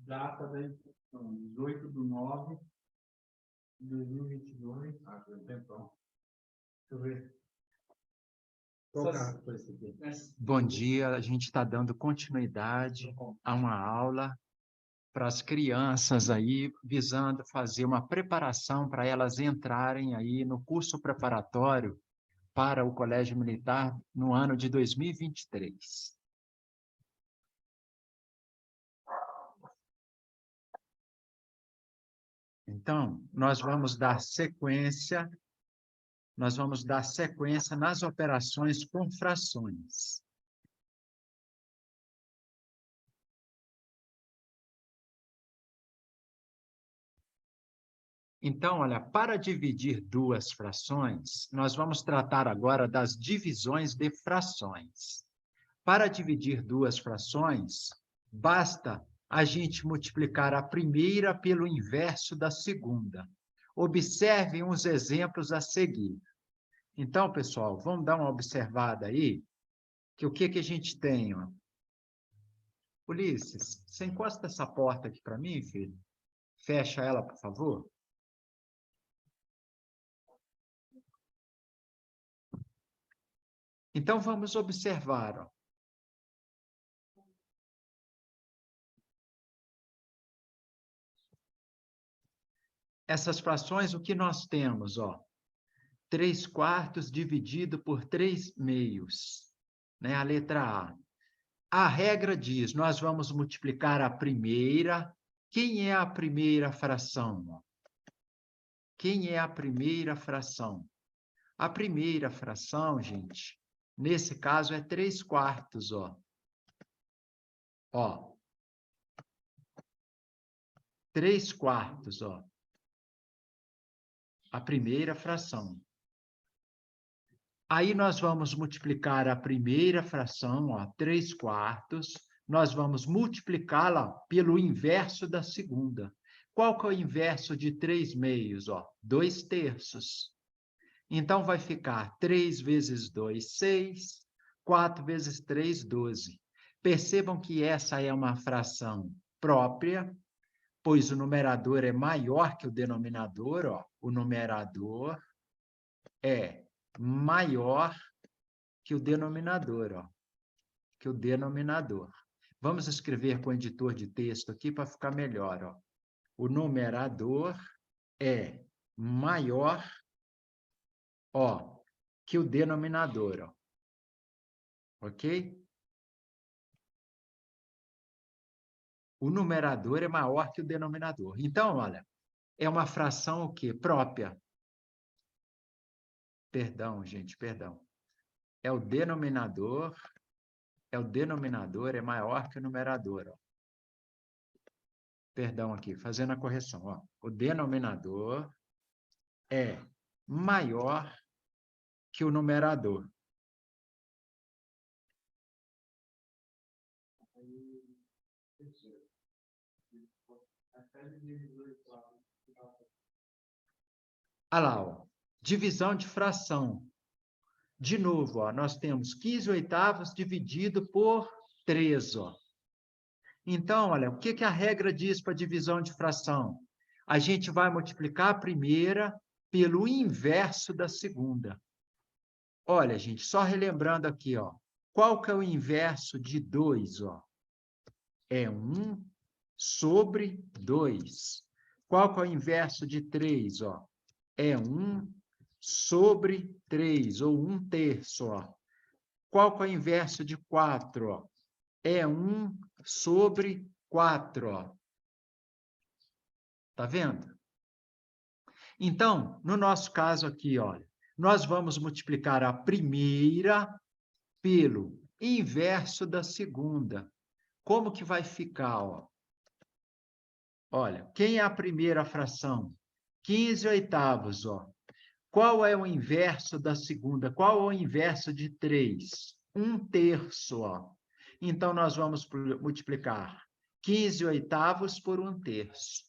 Data da inscrição, 18/9/2022. Ah, tem tempão. Deixa eu ver. Qual carro foi esse aqui? Bom dia, a gente está dando continuidade a uma aula para as crianças aí, visando fazer uma preparação para elas entrarem aí no curso preparatório para o Colégio Militar no ano de 2023. Então, nós vamos dar sequência nas operações com frações. Então, olha, para dividir duas frações, nós vamos tratar agora das divisões de frações. Para dividir duas frações, basta a gente multiplicar a primeira pelo inverso da segunda. Observem os exemplos a seguir. Então, pessoal, vamos dar uma observada aí, que o que a gente tem? Ó? Ulisses, você encosta essa porta aqui para mim, filho? Fecha ela, por favor. Então, vamos observar. Ó. Essas frações, o que nós temos? Ó? 3/4 dividido por 3/2, né? A letra A. A regra diz, nós vamos multiplicar a primeira. Quem é a primeira fração? Quem é a primeira fração? A primeira fração, gente, nesse caso é 3/4, ó. Ó. 3/4, ó. A primeira fração. Aí nós vamos multiplicar a primeira fração, ó, 3/4, nós vamos multiplicá-la pelo inverso da segunda. Qual que é o inverso de 3/2? Ó, 2/3. Então, vai ficar 3 vezes 2, 6, 4 vezes 3, 12. Percebam que essa é uma fração própria, pois o numerador é maior que o denominador, ó. O numerador é maior que o denominador, ó. Que o denominador. Vamos escrever com o editor de texto aqui para ficar melhor, ó. O numerador é maior, ó, que o denominador, ó. Ok? O numerador é maior que o denominador. Então, olha, é uma fração o quê? Própria. Perdão, gente, perdão. É o denominador é maior que o numerador, ó. Perdão aqui, fazendo a correção, ó. O denominador é maior que o numerador. Olha lá, ó. Divisão de fração. De novo, ó, nós temos 15/8 dividido por 3, ó. Então, olha, o que a regra diz para divisão de fração? A gente vai multiplicar a primeira pelo inverso da segunda. Olha, gente, só relembrando aqui, ó. Qual que é o inverso de 2, ó? É 1 sobre 2. Qual que é o inverso de 3, ó? É 1 sobre 3, ou 1/3, ó. Qual que é o inverso de 4, ó? É 1 sobre 4, ó. Tá vendo? Então, no nosso caso aqui, olha, nós vamos multiplicar a primeira pelo inverso da segunda. Como que vai ficar, ó? Olha, quem é a primeira fração? 15/8, ó. Qual é o inverso da segunda? Qual é o inverso de 3? 1/3, ó. Então, nós vamos multiplicar 15/8 por 1/3.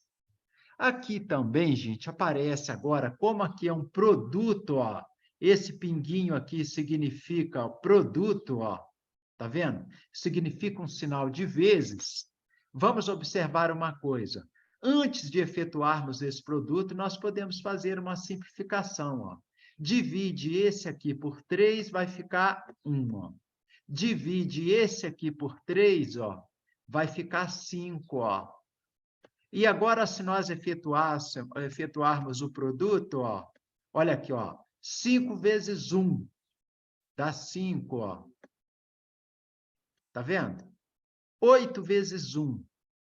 Aqui também, gente, aparece agora, como aqui é um produto, ó. Esse pinguinho aqui significa ó, produto, ó. Tá vendo? Significa um sinal de vezes. Vamos observar uma coisa. Antes de efetuarmos esse produto, nós podemos fazer uma simplificação. Ó. Divide esse aqui por 3, vai ficar 1. Ó. Divide esse aqui por 3, ó, vai ficar 5. Ó. E agora, se nós efetuarmos o produto, ó, olha aqui, ó, 5 vezes 1 dá 5. Ó. Tá vendo? 8 vezes 1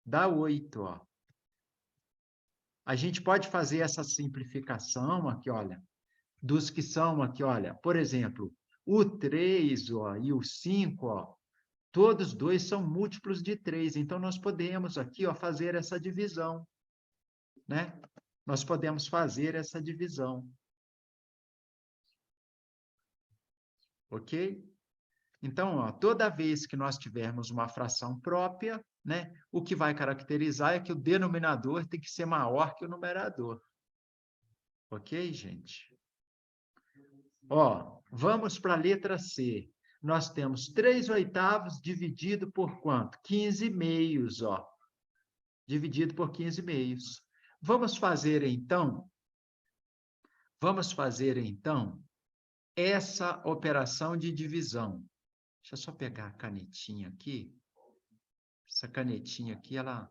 dá 8. Ó. A gente pode fazer essa simplificação aqui, olha, dos que são aqui, olha, por exemplo, o 3 ó, e o 5, ó, todos dois são múltiplos de 3, então nós podemos aqui ó, fazer essa divisão, né? Nós podemos fazer essa divisão. Ok? Então, ó, toda vez que nós tivermos uma fração própria, né, o que vai caracterizar é que o denominador tem que ser maior que o numerador. Ok, gente? Ó, vamos para a letra C. Nós temos 3/8 dividido por quanto? 15/2, ó. Dividido por 15/2. Vamos fazer, então, essa operação de divisão. Deixa eu só pegar a canetinha aqui. Essa canetinha aqui, ela...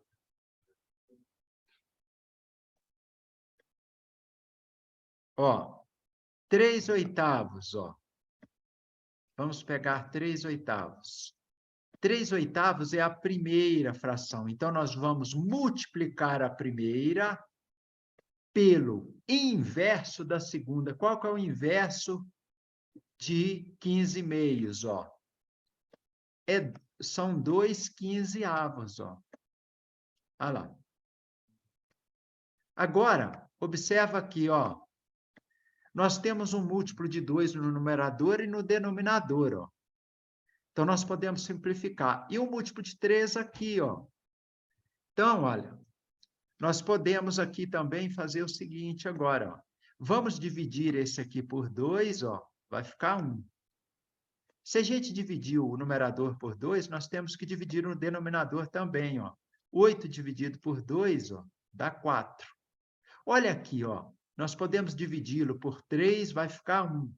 Ó, 3/8, ó. Vamos pegar 3/8. 3/8 é a primeira fração. Então, nós vamos multiplicar a primeira pelo inverso da segunda. Qual que é o inverso de 15/2? Ó? São 2 15avos. Ó. Olha lá. Agora, observa aqui, ó. Nós temos um múltiplo de 2 no numerador e no denominador. Ó. Então, nós podemos simplificar. E o múltiplo de 3 aqui. Ó. Então, olha, nós podemos aqui também fazer o seguinte agora. Ó. Vamos dividir esse aqui por 2, ó, vai ficar 1. Se a gente dividir o numerador por 2, nós temos que dividir o denominador também. Ó. 8 dividido por 2 ó, dá 4. Olha aqui, ó, nós podemos dividi-lo por 3, vai ficar 1.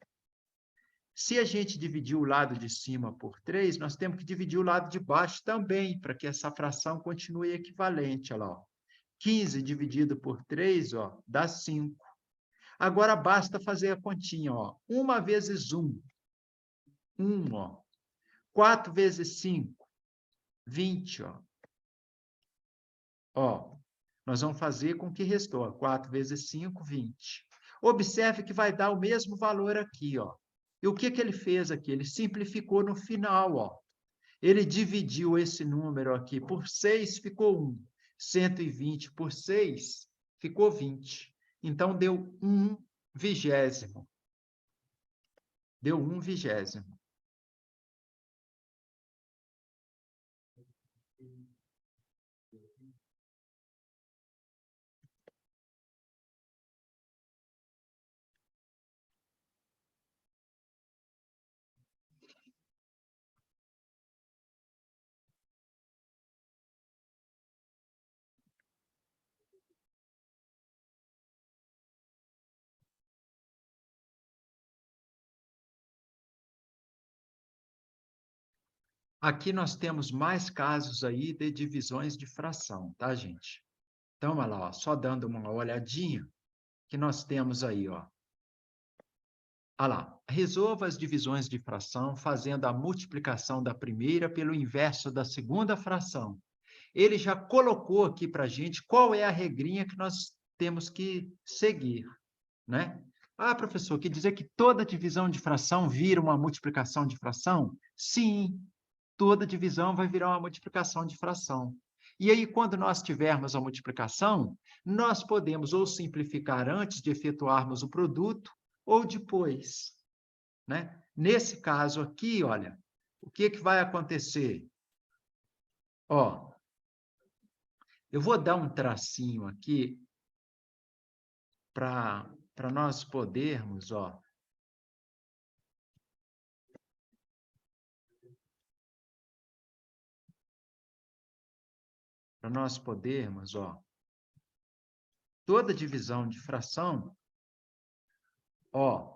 Se a gente dividir o lado de cima por 3, nós temos que dividir o lado de baixo também, para que essa fração continue equivalente. Olha lá, ó. 15 dividido por 3, ó, dá 5. Agora, basta fazer a continha. Ó. 1 vezes 1, 1. Ó. 4 vezes 5, 20. Ó. Ó, nós vamos fazer com o que restou. 4 vezes 5, 20. Observe que vai dar o mesmo valor aqui. Ó. E o que, que ele fez aqui? Ele simplificou no final. Ó. Ele dividiu esse número aqui por 6, ficou 1. 120 por 6, ficou 20. Então, deu 1/20. Deu 1/20. Aqui nós temos mais casos aí de divisões de fração, tá, gente? Então, olha lá, ó, só dando uma olhadinha, que nós temos aí, ó. Olha lá, resolva as divisões de fração fazendo a multiplicação da primeira pelo inverso da segunda fração. Ele já colocou aqui para a gente qual é a regrinha que nós temos que seguir, né? Ah, professor, quer dizer que toda divisão de fração vira uma multiplicação de fração? Sim, toda divisão vai virar uma multiplicação de fração. E aí, quando nós tivermos a multiplicação, nós podemos ou simplificar antes de efetuarmos o produto, ou depois. Né? Nesse caso aqui, olha, o que, que vai acontecer? Ó, eu vou dar um tracinho aqui para nós podermos, ó, para nós podermos, ó, toda divisão de fração, ó,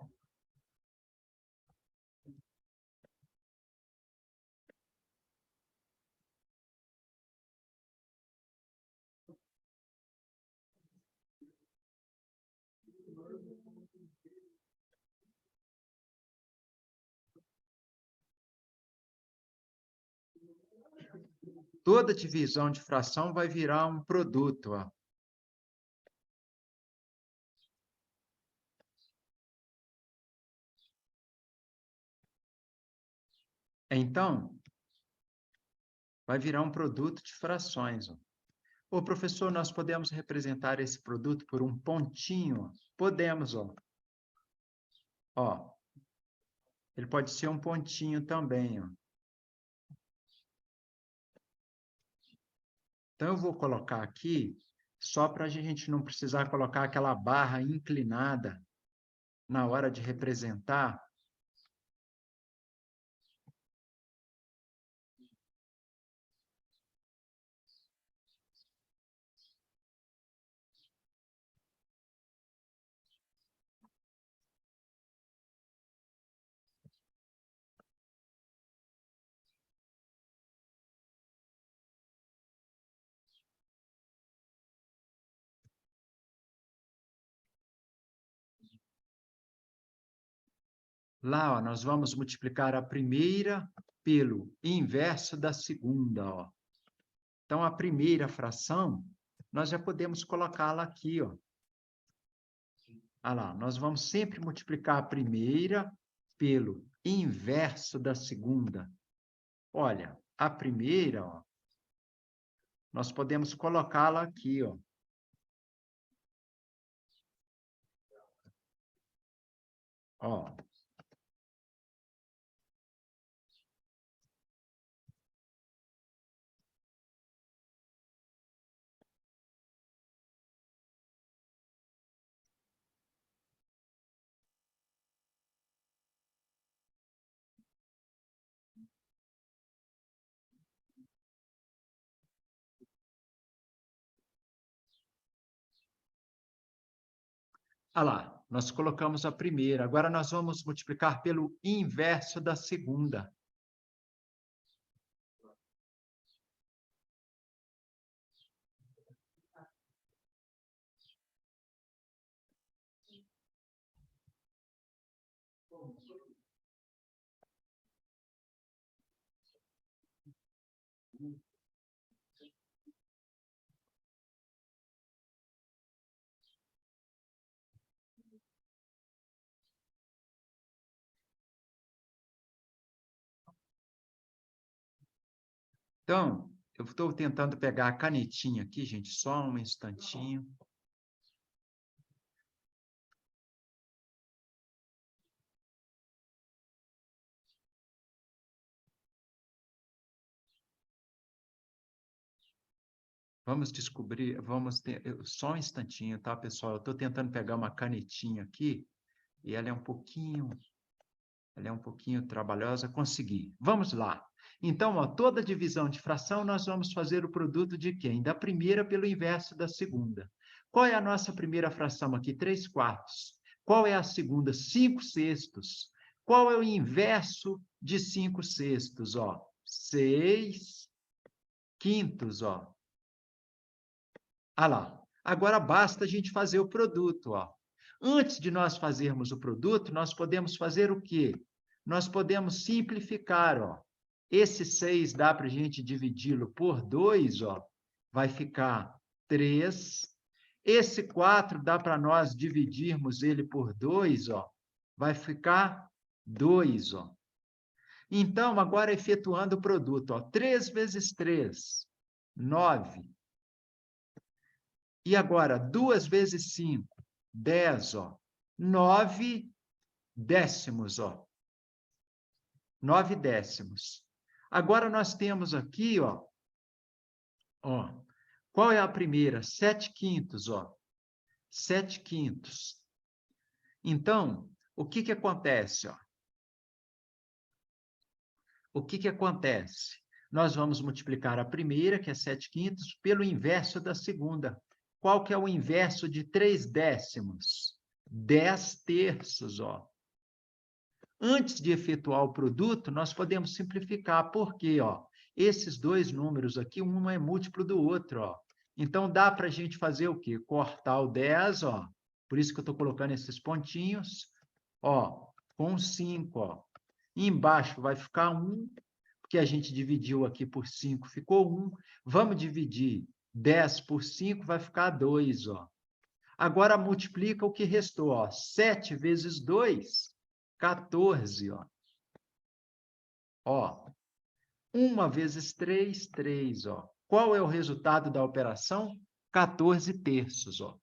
toda divisão de fração vai virar um produto, ó. Então, vai virar um produto de frações, ó. Ô, professor, nós podemos representar esse produto por um pontinho? Podemos, ó. Ó, ele pode ser um pontinho também, ó. Então, eu vou colocar aqui, só para a gente não precisar colocar aquela barra inclinada na hora de representar. Lá, ó, nós vamos multiplicar a primeira pelo inverso da segunda, ó. Então, a primeira fração, nós já podemos colocá-la aqui, ó. Olha lá, nós vamos sempre multiplicar a primeira pelo inverso da segunda. Olha, a primeira, ó, nós podemos colocá-la aqui, ó. Ó. Olha lá, nós colocamos a primeira. Agora nós vamos multiplicar pelo inverso da segunda. Então, eu estou tentando pegar a canetinha aqui, gente, só um instantinho. Vamos descobrir, vamos ter, só um instantinho, tá, pessoal? Eu estou tentando pegar uma canetinha aqui e ela é um pouquinho trabalhosa. Consegui. Vamos lá. Então, ó, toda divisão de fração, nós vamos fazer o produto de quem? Da primeira pelo inverso da segunda. Qual é a nossa primeira fração aqui? 3/4. Qual é a segunda? 5/6. Qual é o inverso de 5/6? Ó, 6/5, ó. Ah lá. Agora basta a gente fazer o produto, ó. Antes de nós fazermos o produto, nós podemos fazer o quê? Nós podemos simplificar, ó. Esse 6 dá para a gente dividi-lo por 2, ó. Vai ficar 3. Esse 4 dá para nós dividirmos ele por 2, ó. Vai ficar 2, ó. Então, agora efetuando o produto, ó. 3 vezes 3, 9. E agora, 2 vezes 5, 10, ó. 9 décimos, ó. 9 décimos. Agora nós temos aqui, ó. Qual é a primeira? 7/5, ó. 7/5. Então, o que que acontece, ó? O que que acontece? Nós vamos multiplicar a primeira, que é 7/5, pelo inverso da segunda. Qual que é o inverso de 3/10? 10/3, ó. Antes de efetuar o produto, nós podemos simplificar. Por quê? Ó, esses dois números aqui, um é múltiplo do outro. Ó. Então, dá para a gente fazer o quê? Cortar o 10, ó. Por isso que eu estou colocando esses pontinhos. Ó, com 5. Ó. Embaixo vai ficar 1, porque a gente dividiu aqui por 5, ficou 1. Vamos dividir 10 por 5, vai ficar 2. Ó. Agora, multiplica o que restou. Ó. 7 vezes 2... 14, ó. Ó, 1 vezes 3, 3, ó. Qual é o resultado da operação? 14/3, ó.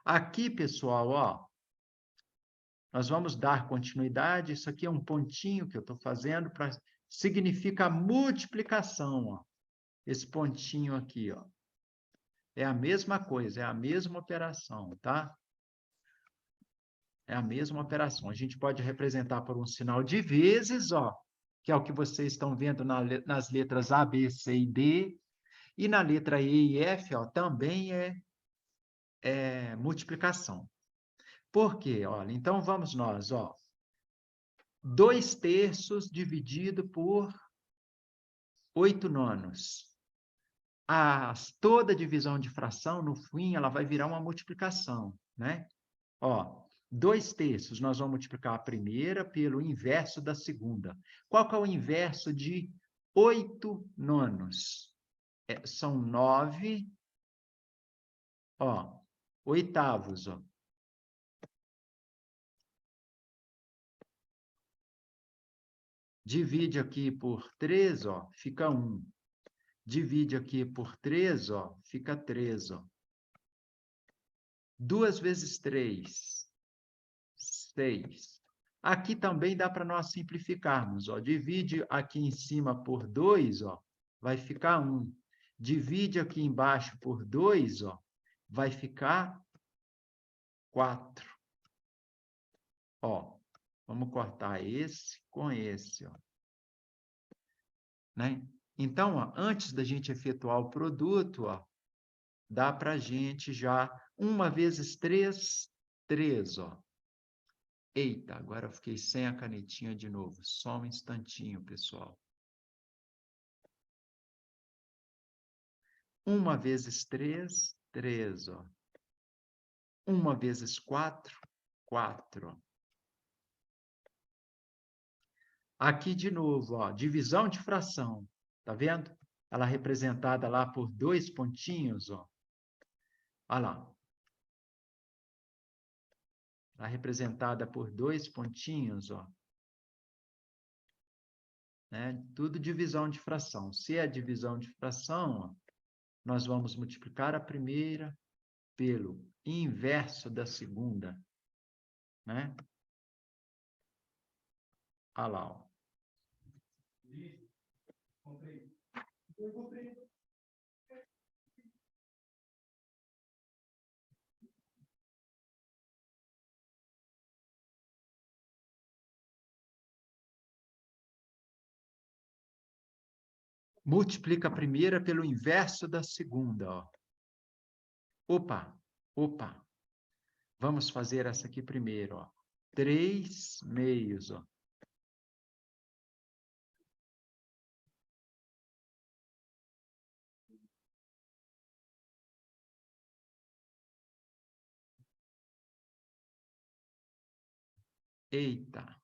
Aqui, pessoal, ó, nós vamos dar continuidade. Isso aqui é um pontinho que eu estou fazendo para significa multiplicação, ó. Esse pontinho aqui, ó. É a mesma coisa, é a mesma operação, tá? É a mesma operação. A gente pode representar por um sinal de vezes, ó, que é o que vocês estão vendo nas letras A, B, C e D. E na letra E e F, ó, também é multiplicação. Por quê? Olha, então vamos nós, ó. 2/3 dividido por 8/9. Toda divisão de fração, no fim, ela vai virar uma multiplicação, né? Ó, 2/3, nós vamos multiplicar a primeira pelo inverso da segunda. Qual que é o inverso de 8/9? São 9, ó, oitavos, ó. Divide aqui por 3, ó, fica 1. Divide aqui por 3, ó, fica 3, ó. 2 vezes 3, 6. Aqui também dá para nós simplificarmos, ó. Divide aqui em cima por 2, ó, vai ficar 1. Divide aqui embaixo por 2, ó, vai ficar 4. Ó, vamos cortar esse com esse, ó. Né? Então, ó, antes da gente efetuar o produto, ó, dá para a gente já 1 vezes 3, 3, ó. Eita, agora eu fiquei sem a canetinha de novo. Só um instantinho, pessoal. 1 vezes 3, 3, ó. 1 vezes 4, 4. Ó. Aqui de novo, ó, divisão de fração. Tá vendo? Ela representada lá por 2 pontinhos, ó. Olha lá. Ela representada por 2 pontinhos, ó. Né? Tudo divisão de fração. Se é divisão de fração, ó, nós vamos multiplicar a primeira pelo inverso da segunda. Né? Olha lá. Ó. Multiplica a primeira pelo inverso da segunda. Ó. Opa, opa. Vamos fazer essa aqui primeiro. Ó. 3/2. Ó. Eita.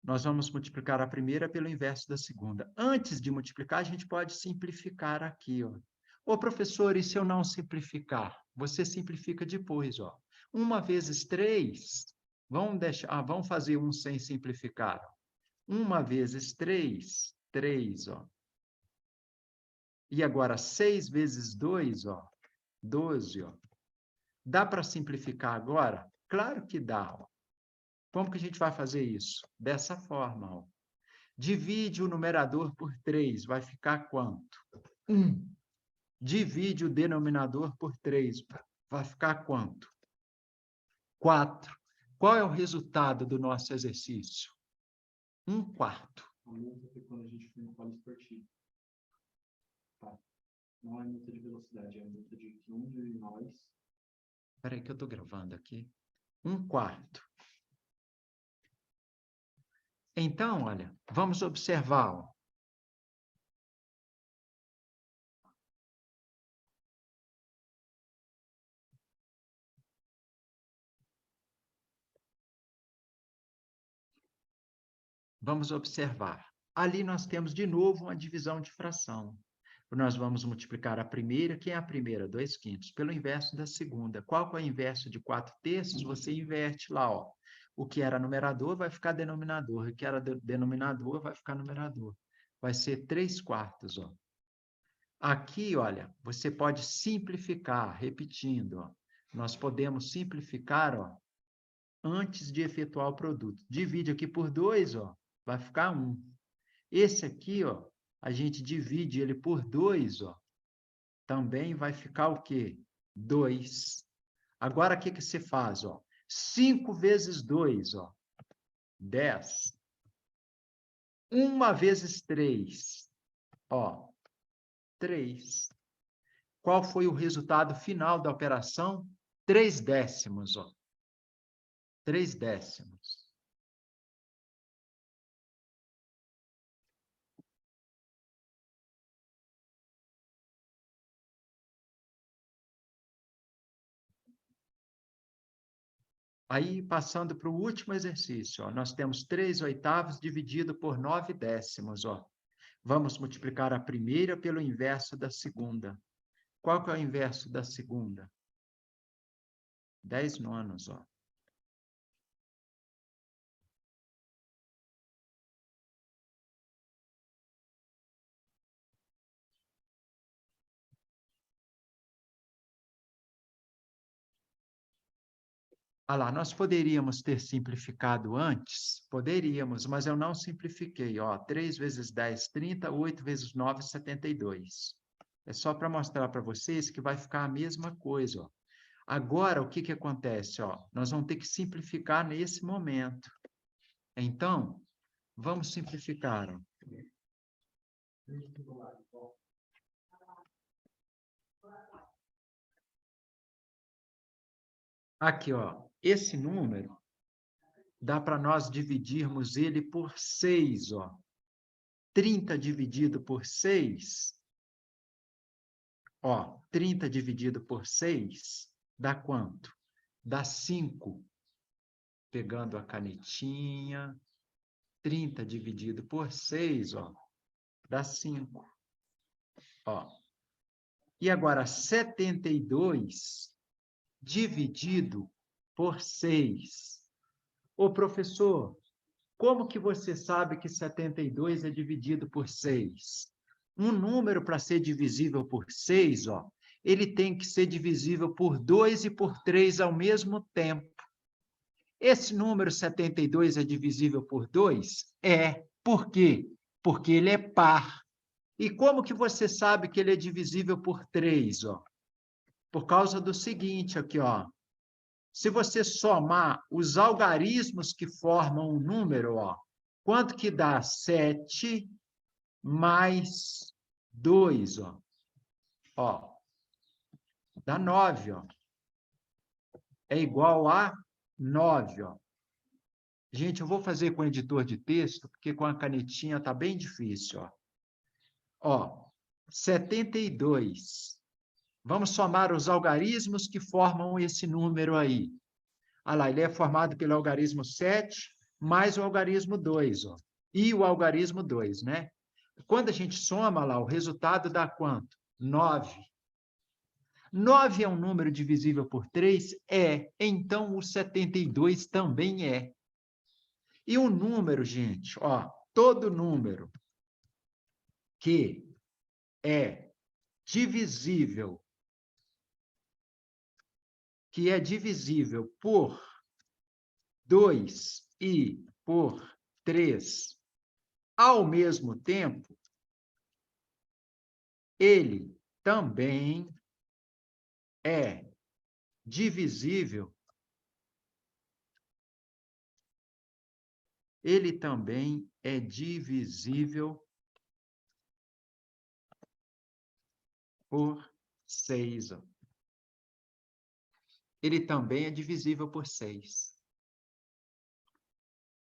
Nós vamos multiplicar a primeira pelo inverso da segunda. Antes de multiplicar, a gente pode simplificar aqui. Ó. Ô, professor, e se eu não simplificar? Você simplifica depois. Ó. 1 vezes 3, vamos fazer um sem simplificar. 1 vezes 3, 3. Ó. E agora, 6 vezes 2, ó, 12. Ó. Dá para simplificar agora? Claro que dá. Ó. Como que a gente vai fazer isso? Dessa forma. Ó. Divide o numerador por 3, vai ficar quanto? 1. Divide o denominador por 3, vai ficar quanto? 4. Qual é o resultado do nosso exercício? 1/4. A multa foi quando a gente foi no poliesportivo. Tá. Não é multa de velocidade, é multa de que um de nós. Espera aí que eu estou gravando aqui. 1/4. Então, olha, vamos observar. Ó. Vamos observar. Ali nós temos de novo uma divisão de fração. Nós vamos multiplicar a primeira. Quem é a primeira? 2/5, pelo inverso da segunda. Qual que é o inverso de 4/3? Você inverte lá, ó. O que era numerador vai ficar denominador. O que era denominador vai ficar numerador. Vai ser 3/4, ó. Aqui, olha, você pode simplificar, repetindo, ó. Nós podemos simplificar, ó, antes de efetuar o produto. Divide aqui por 2, ó, vai ficar 1. Esse aqui, ó, a gente divide ele por 2, ó, também vai ficar o quê? 2. Agora, o que que você faz, ó? 5 vezes 2, ó, 10. 1 vezes 3, ó, 3. Qual foi o resultado final da operação? 3/10, ó. 3/10. Aí, passando para o último exercício, ó, nós temos 3/8 dividido por 9/10, ó. Vamos multiplicar a primeira pelo inverso da segunda. Qual que é o inverso da segunda? 10/9, ó. Ah lá, nós poderíamos ter simplificado antes? Poderíamos, mas eu não simplifiquei. Ó, 3 vezes 10, 30, 8 vezes 9, 72. É só para mostrar para vocês que vai ficar a mesma coisa. Ó. Agora, o que que acontece? Ó, nós vamos ter que simplificar nesse momento. Então, vamos simplificar. Ó. Aqui, ó, esse número, dá para nós dividirmos ele por 6, ó. 30 dividido por 6, ó, 30 dividido por 6, dá quanto? Dá 5. Pegando a canetinha, 30 dividido por 6, ó, dá 5. Ó. E agora, 72 dividido por 6. Ô, professor, como que você sabe que 72 é dividido por 6? Um número, para ser divisível por 6, ó, ele tem que ser divisível por 2 e por 3 ao mesmo tempo. Esse número 72 é divisível por 2? É. Por quê? Porque ele é par. E como que você sabe que ele é divisível por 3? Ó? Por causa do seguinte aqui, ó. Se você somar os algarismos que formam um número, ó, quanto que dá 7 mais 2? Ó? Ó, dá 9. Ó. É igual a 9. Ó. Gente, eu vou fazer com o editor de texto, porque com a canetinha está bem difícil. Ó, 72. Vamos somar os algarismos que formam esse número aí. Olha lá, ele é formado pelo algarismo 7 mais o algarismo 2. Ó, e o algarismo 2, né? Quando a gente soma lá, o resultado dá quanto? 9. 9 é um número divisível por 3? É. Então, o 72 também é. E o número, gente, ó, todo número que é divisível por 2 e por 3 ao mesmo tempo, ele também é divisível ele também é divisível por 6. Ó. Ele também é divisível por 6.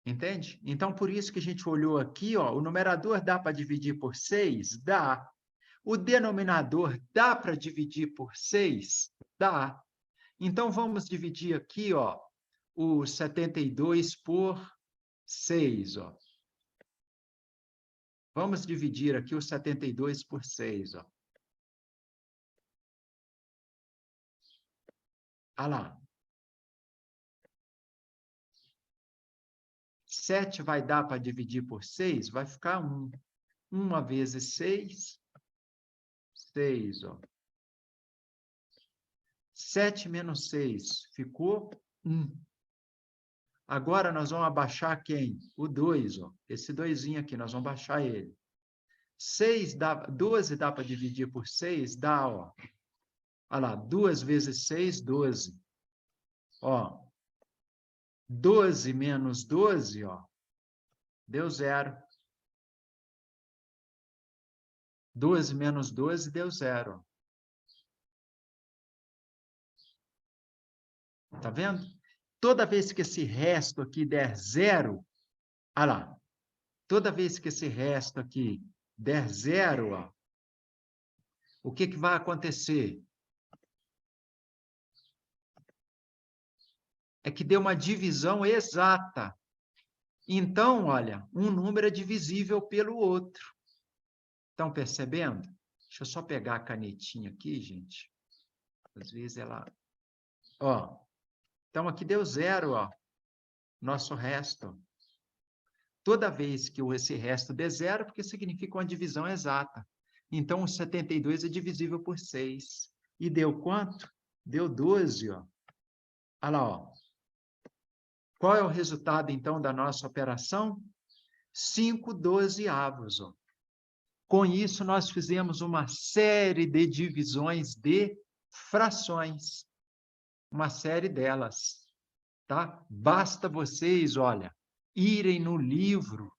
Entende? Então, por isso que a gente olhou aqui, ó, o numerador dá para dividir por 6? Dá. O denominador dá para dividir por 6? Dá. Então, vamos dividir aqui, ó, o 72 por 6. Ó. Vamos dividir aqui o 72 por 6. Ó. Olha lá. 7 vai dar para dividir por 6? Vai ficar 1. 1 vezes 6, 6. Ó. 7 menos 6 ficou 1. Agora nós vamos abaixar quem? O 2. Ó. Esse 2 aqui, nós vamos baixar ele. 12 dá para dividir por 6? Dá, ó. Olha lá, 2 vezes 6, 12. Ó, 12 menos 12, ó, deu 0. 12 menos 12 deu 0. Tá vendo? Toda vez que esse resto aqui der 0, olha lá, toda vez que esse resto aqui der 0, ó, o que vai acontecer? É que deu uma divisão exata. Então, olha, um número é divisível pelo outro. Estão percebendo? Deixa eu só pegar a canetinha aqui, gente. Às vezes ela... Ó, então aqui deu 0, ó, nosso resto. Toda vez que esse resto der 0, porque significa uma divisão exata. Então, o 72 é divisível por 6. E deu quanto? Deu 12, ó. Olha lá, ó. Qual é o resultado, então, da nossa operação? 5/12. Ó. Com isso, nós fizemos uma série de divisões de frações. Uma série delas. Tá? Basta vocês, olha, irem no livro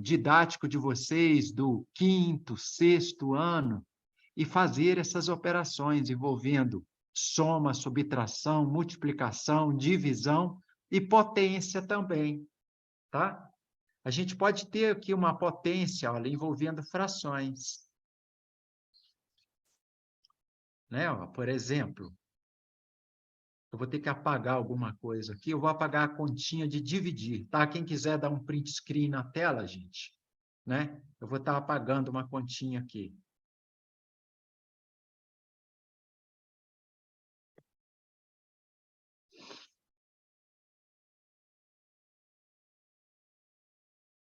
didático de vocês do 5º, 6º ano e fazer essas operações envolvendo soma, subtração, multiplicação, divisão e potência também, tá? A gente pode ter aqui uma potência, olha, envolvendo frações. Né? Ó, por exemplo, eu vou ter que apagar alguma coisa aqui, eu vou apagar a continha de dividir, tá? Quem quiser dar um print screen na tela, gente, né? Eu vou estar apagando uma continha aqui.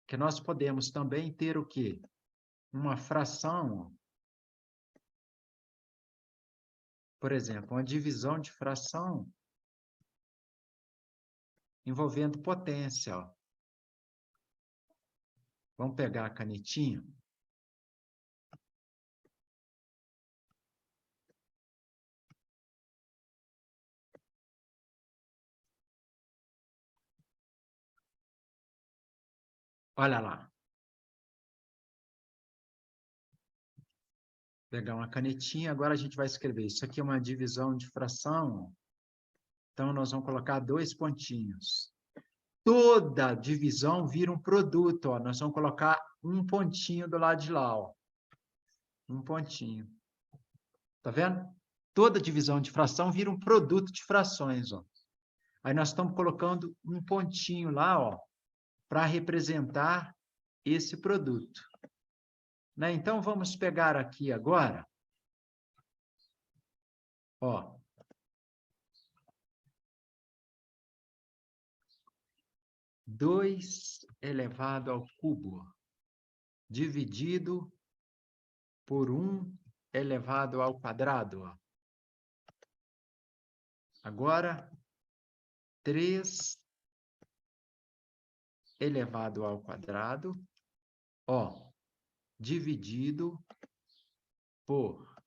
Que nós podemos também ter o quê? Uma fração, por exemplo, uma divisão de fração envolvendo potência. Ó. Vamos pegar a canetinha. Olha lá. Pegar uma canetinha, agora a gente vai escrever. Isso aqui é uma divisão de fração. Então, nós vamos colocar 2 pontinhos. Toda divisão vira um produto. Ó. Nós vamos colocar um pontinho do lado de lá. Ó. Um pontinho. Tá vendo? Toda divisão de fração vira um produto de frações. Ó. Aí nós estamos colocando um pontinho lá, ó, para representar esse produto. Né? Então, vamos pegar aqui agora, ó, 2 elevado ao cubo, dividido por 1 elevado ao quadrado. Ó. Agora, 3 elevado ao quadrado, ó, dividido por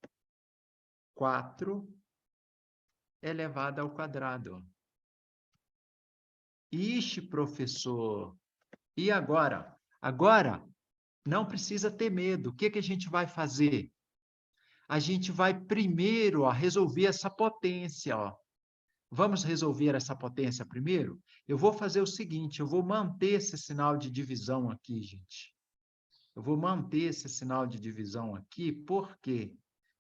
4 elevado ao quadrado. Ixi, professor. E agora? Agora, não precisa ter medo. O que que a gente vai fazer? A gente vai primeiro, ó, resolver essa potência, ó. Vamos resolver essa potência primeiro? Eu vou fazer o seguinte, eu vou manter esse sinal de divisão aqui, gente. Eu vou manter esse sinal de divisão aqui, porque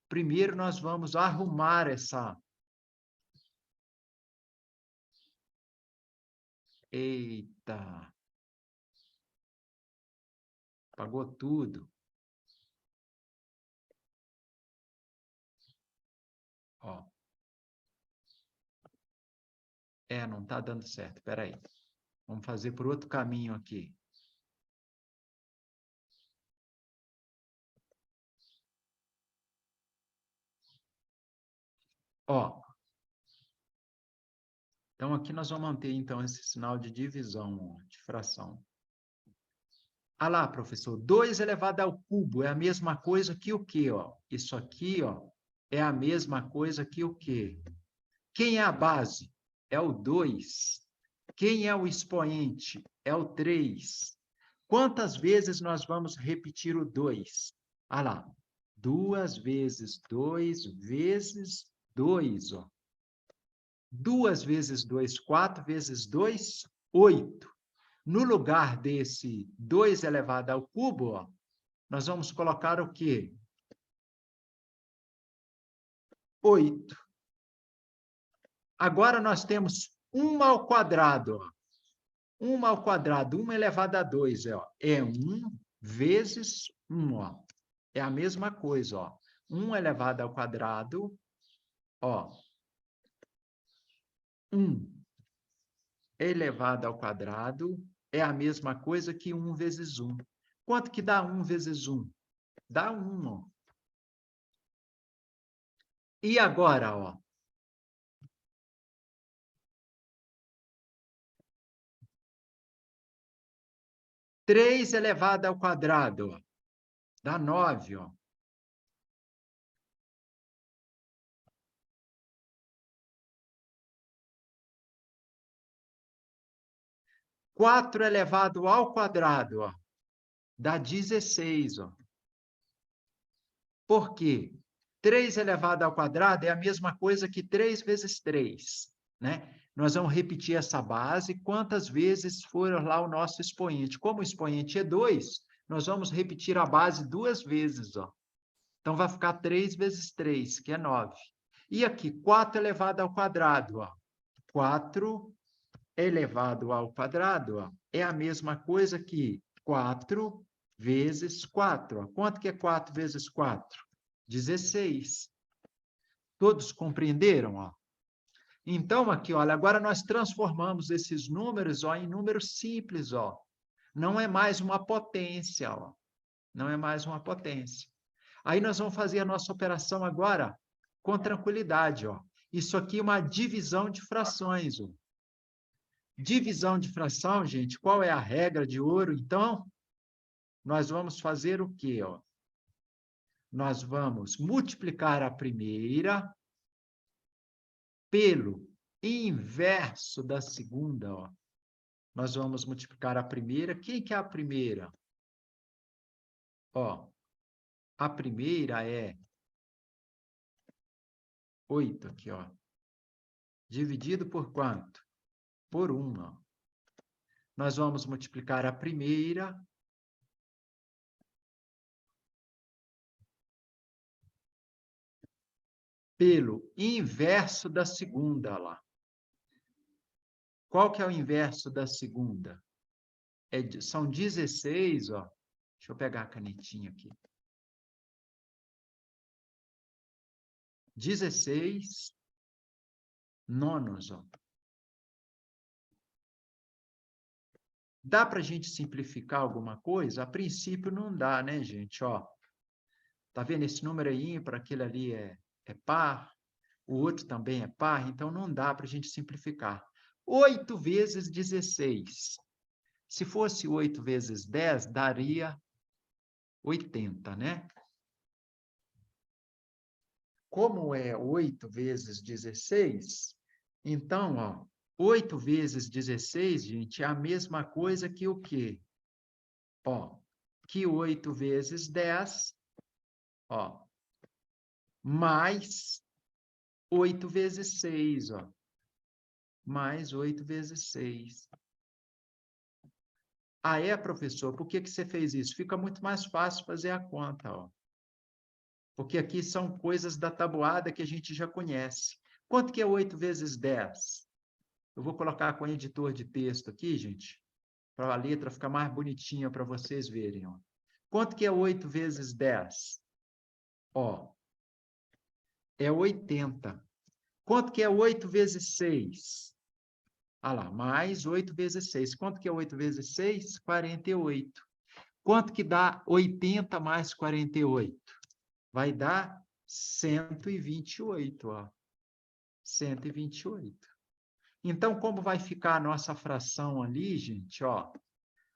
primeiro nós vamos arrumar essa... Eita! Apagou tudo. Ó. Não está dando certo. Espera aí. Vamos fazer por outro caminho aqui. Ó. Então, aqui nós vamos manter, então, esse sinal de divisão, ó, de fração. Ah lá, professor, 2 elevado ao cubo é a mesma coisa que o quê? Ó? Isso aqui, ó, é a mesma coisa que o quê? Quem é a base? É o 2. Quem é o expoente? É o 3. Quantas vezes nós vamos repetir o 2? Ah lá, 2 vezes 2 vezes 2, ó. 2 vezes 2, 4 vezes 2, 8. No lugar desse 2 elevado ao cubo, ó, nós vamos colocar o quê? 8. Agora nós temos 1 ao quadrado. Ó. 1 ao quadrado, 1 elevado a 2, ó, é 1 vezes 1. Ó. É a mesma coisa. Ó. 1 elevado ao quadrado, ó, 1 elevado ao quadrado é a mesma coisa que 1 vezes 1. Quanto que dá 1 vezes 1? Dá 1. Ó. E agora, ó, 3 elevado ao quadrado, ó, dá 9. Ó. Quatro elevado ao quadrado, ó, dá 16. Ó. Por quê? 3 elevado ao quadrado é a mesma coisa que 3 vezes 3. Né? Nós vamos repetir essa base quantas vezes for lá o nosso expoente. Como o expoente é 2, nós vamos repetir a base 2 vezes. Ó. Então, vai ficar 3 vezes 3, que é 9. E aqui, 4 elevado ao quadrado. Ó. 4 elevado ao quadrado, ó, é a mesma coisa que 4 vezes 4. Ó. Quanto que é 4 vezes 4? 16. Todos compreenderam? Ó? Então, aqui, olha, agora nós transformamos esses números, ó, em números simples. Ó. Não é mais uma potência. Ó. Não é mais uma potência. Aí nós vamos fazer a nossa operação agora com tranquilidade. Ó. Isso aqui é uma divisão de frações. Ó. Divisão de fração, gente, qual é a regra de ouro? Então, nós vamos fazer o quê? Ó? Nós vamos multiplicar a primeira pelo inverso da segunda. Ó. Nós vamos multiplicar a primeira. Quem que é a primeira? Ó, a primeira é 8 aqui, ó. Dividido por quanto? Por 1. Ó. Nós vamos multiplicar a primeira pelo inverso da segunda lá. Qual que é o inverso da segunda? São 16, ó. Deixa eu pegar a canetinha aqui. 16 nonos, ó. Dá para a gente simplificar alguma coisa? A princípio não dá, né, gente? Ó, tá vendo? Esse número é ímpar, aquele ali é par, o outro também é par, então não dá para a gente simplificar. 8 vezes 16. Se fosse 8 vezes 10, daria 80, né? Como é 8 vezes 16, então, ó, 8 vezes 16, gente, é a mesma coisa que o quê? Ó, que 8 vezes 10, ó, mais 8 vezes 6, ó. Mais 8 vezes 6. Ah, é, professor? Por que você fez isso? Fica muito mais fácil fazer a conta, ó. Porque aqui são coisas da tabuada que a gente já conhece. Quanto que é 8 vezes 10? Eu vou colocar com o editor de texto aqui, gente, para a letra ficar mais bonitinha para vocês verem, ó. Quanto que é 8 vezes 10? Ó, é 80. Quanto que é 8 vezes 6? Ah lá, mais 8 vezes 6. Quanto que é 8 vezes 6? 48. Quanto que dá 80 mais 48? Vai dar 128, ó. 128. Então, como vai ficar a nossa fração ali, gente, ó?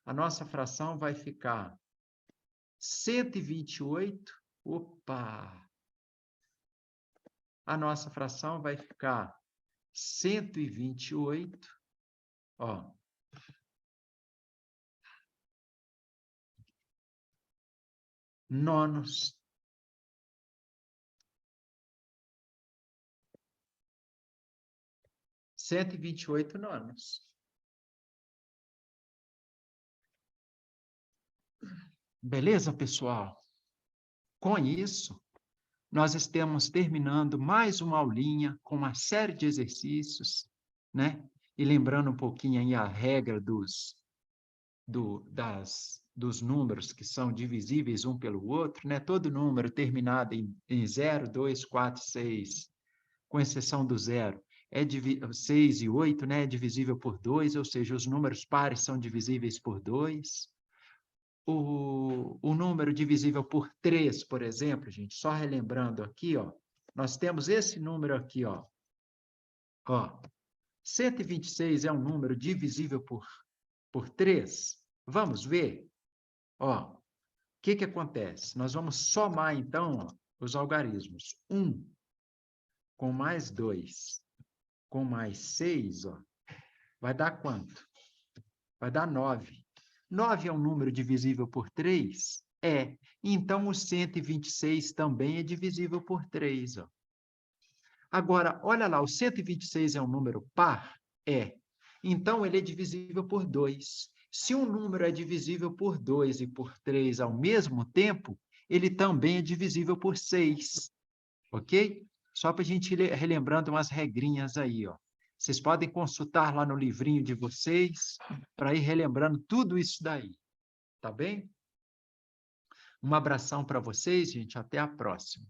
A nossa fração vai ficar 128. Opa! A nossa fração vai ficar 128, ó. Nonos. 128 nonos. Beleza, pessoal? Com isso, nós estamos terminando mais uma aulinha com uma série de exercícios, né? E lembrando um pouquinho aí a regra dos números que são divisíveis um pelo outro, né? Todo número terminado em 0, 2, 4, 6, com exceção do 0, 6 e 8, né? É divisível por 2, ou seja, os números pares são divisíveis por 2. O número divisível por 3, por exemplo, gente, só relembrando aqui, ó, nós temos esse número aqui, ó. Ó, 126 é um número divisível por 3. Vamos ver? Ó, o que acontece? Nós vamos somar, então, ó, os algarismos. 1 com mais 2 com mais 6, ó, vai dar quanto? Vai dar 9. 9 é um número divisível por 3? É. Então, o 126 também é divisível por 3. Ó. Agora, olha lá, o 126 é um número par? É. Então, ele é divisível por 2. Se um número é divisível por 2 e por 3 ao mesmo tempo, ele também é divisível por 6. Ok? Só para a gente ir relembrando umas regrinhas aí, ó. Vocês podem consultar lá no livrinho de vocês para ir relembrando tudo isso daí. Tá bem? Um abração para vocês, gente. Até a próxima.